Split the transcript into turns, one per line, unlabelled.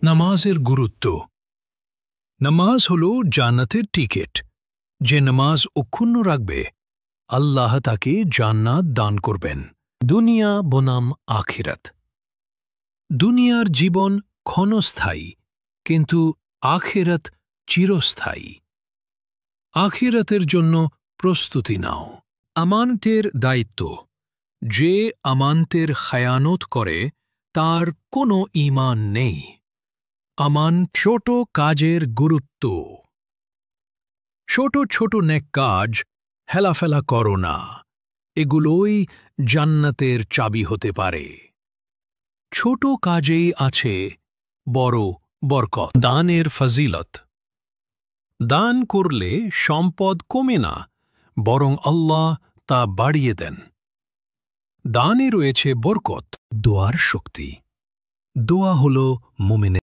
নামাজের গুরুত্ব। নামাজ হল জান্নাতের টিকিট। যে নামাজ অক্ষুণ্ণ রাখবে, আল্লাহ তাকে জান্নাত দান করবেন। দুনিয়া বনাম আখিরাত। দুনিয়ার জীবন ক্ষণস্থায়ী, কিন্তু আখিরাত চিরস্থায়ী। আখিরাতের জন্য প্রস্তুতি নাও। আমানতের দায়িত্ব। যে আমানতের খায়ানত করে তার কোনো ঈমান নেই। ছোট কাজের গুরুত্ব। ছোট ছোট নেক কাজ হেলাফেলা করো না, এগুলোই জান্নাতের চাবি হতে পারে। ছোট কাজেই আছে বড় বরকত। দানের ফজিলত। দান করলে সম্পদ কমে না, বরং আল্লাহ তা বাড়িয়ে দেন। দানে রয়েছে বরকত। দোয়ার শক্তি। দোয়া হল মুমিনের